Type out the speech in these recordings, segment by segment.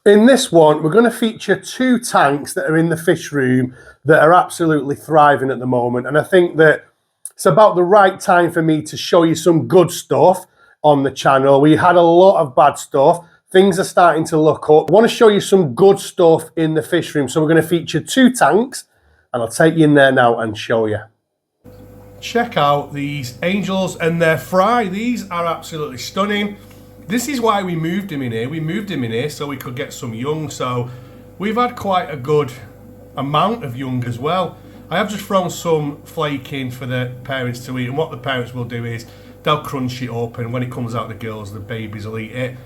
In this one, we're going to feature two tanks that are in the fish room that are absolutely thriving at the moment. And I think that it's about the right time for me to show you some good stuff on the channel. We had a lot of bad stuff. Things are starting to look up. I want to show you some good stuff in the fish room. So we're going to feature two tanks, and I'll take you in there now and show you. Check out these angels and their fry. These are absolutely stunning. This is why we moved him in here. We moved him in here so we could get some young. So we've had quite a good amount of young as well. I have just thrown some flake in for the parents to eat, and what the parents will do is they'll crunch it up, and when it comes out the girls, the babies will eat it.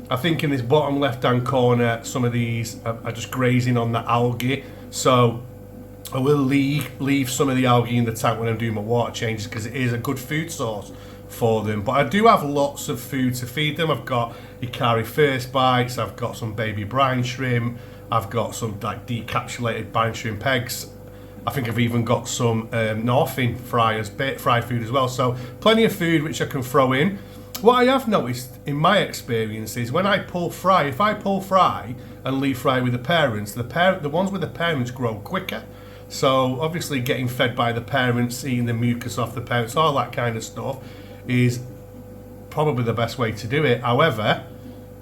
I think in this bottom left hand corner, some of these are just grazing on the algae, so I will leave some of the algae in the tank when I'm doing my water changes, because it is a good food source for them. But I do have lots of food to feed them. I've got Ikari first bites, I've got some baby brine shrimp, I've got some like decapsulated brine shrimp eggs. I think I've even got some Norfin fry food as well. So plenty of food which I can throw in. What I have noticed in my experience is when I pull fry, if I pull fry and leave fry with the parents, the ones with the parents grow quicker. So obviously getting fed by the parents, eating the mucus off the parents, all that kind of stuff is probably the best way to do it. However,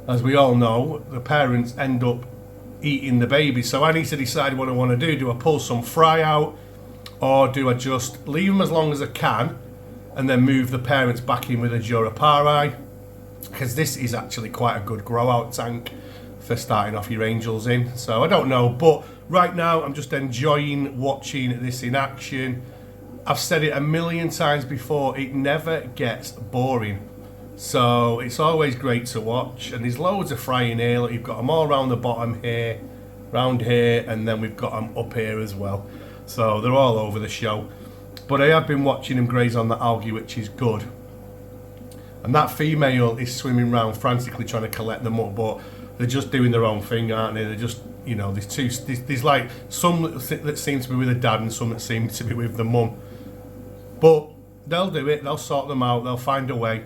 as we all know, the parents end up eating the baby. So I need to decide what I want to do. Do I pull some fry out, or do I just leave them as long as I can and then move the parents back in with a Jurapari? Because this is actually quite a good grow out tank for starting off your angels in. So I don't know, but right now I'm just enjoying watching this in action. I've said it a million times before, it never gets boring. So it's always great to watch, and there's loads of fry in here. Look, you've got them all around the bottom here, round here, and then we've got them up here as well. So they're all over the show. But I have been watching them graze on the algae, which is good. And that female is swimming around frantically trying to collect them up, but they're just doing their own thing, aren't they? They're just, you know, there's like some that seem to be with the dad and some that seem to be with the mum. But they'll do it, they'll sort them out, they'll find a way.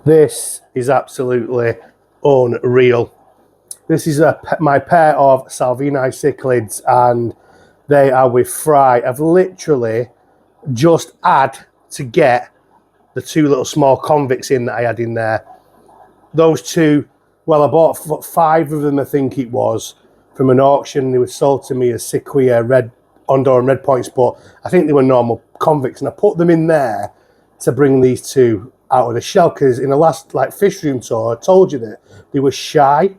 This is absolutely unreal. This is my pair of Salvini cichlids, and they are with fry. I've literally just had to get the two little small convicts in that I had in there. Those two, well, I bought 5 of them, I think it was, from an auction. They were sold to me as Sequoia red Honduran red points, but I think they were normal convicts, and I put them in there to bring these two out of the shell, because in the last fish room tour I told you that they were shy,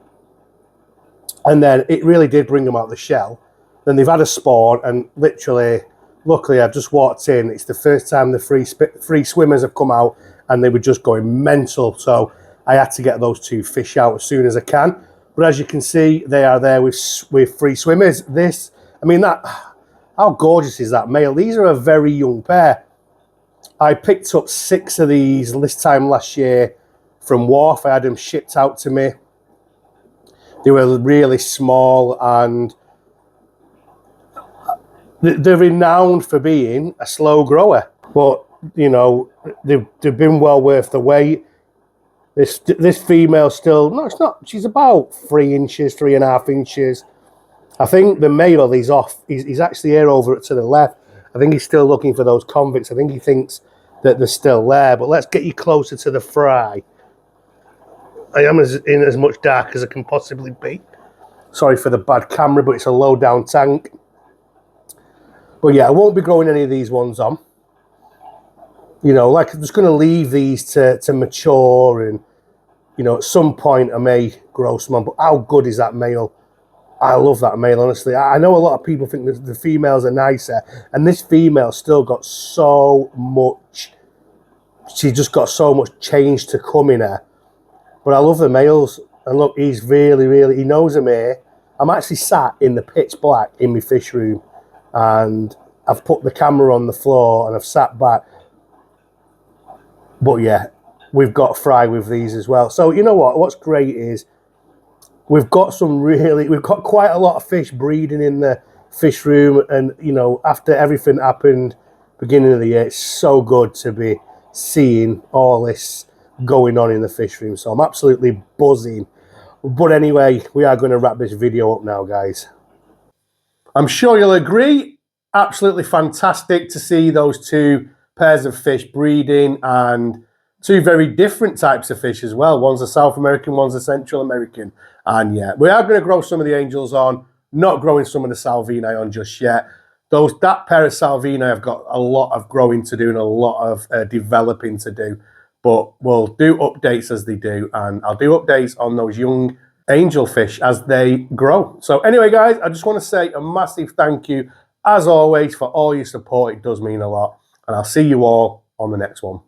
and then it really did bring them out of the shell. Then they've had a spawn, and literally, luckily I've just walked in, it's the first time the free swimmers have come out, and they were just going mental. So I had to get those 2 fish out as soon as I can. But as you can see, they are there with free swimmers. This, I mean, that, how gorgeous is that male? These are a very young pair. I picked up 6 of these this time last year from Wharf. I had them shipped out to me. They were really small, and they're renowned for being a slow grower. But, you know, they've been well worth the wait. This female still, no, it's not, she's about 3 inches, 3.5 inches. I think the male, he's actually here over to the left. I think he's still looking for those convicts. I think he thinks that they're still there. But let's get you closer to the fry. I am in as much dark as I can possibly be. Sorry for the bad camera, but it's a low down tank. But yeah, I won't be growing any of these ones on. You know, like I'm just going to leave these to mature, and, you know, at some point I may grow some on. But how good is that male? I love that male, honestly. I know a lot of people think that the females are nicer, and this female still got so much. She's just got so much change to come in her. But I love the males, and look, he's really, he knows I'm here. I'm actually sat in the pitch black in my fish room, and I've put the camera on the floor and I've sat back. But yeah, we've got fry with these as well. So you know what's great is we've got quite a lot of fish breeding in the fish room, and you know, after everything happened beginning of the year, it's so good to be seeing all this going on in the fish room. So I'm absolutely buzzing. But anyway, we are going to wrap this video up now, guys. I'm sure you'll agree, absolutely fantastic to see those two pairs of fish breeding, and two very different types of fish as well. One's a South American, one's a Central American. And yeah, we are going to grow some of the angels on, not growing some of the Salvini on just yet. That pair of Salvini have got a lot of growing to do and a lot of developing to do. But we'll do updates as they do, and I'll do updates on those young angelfish as they grow. So anyway, guys, I just want to say a massive thank you, as always, for all your support. It does mean a lot. And I'll see you all on the next one.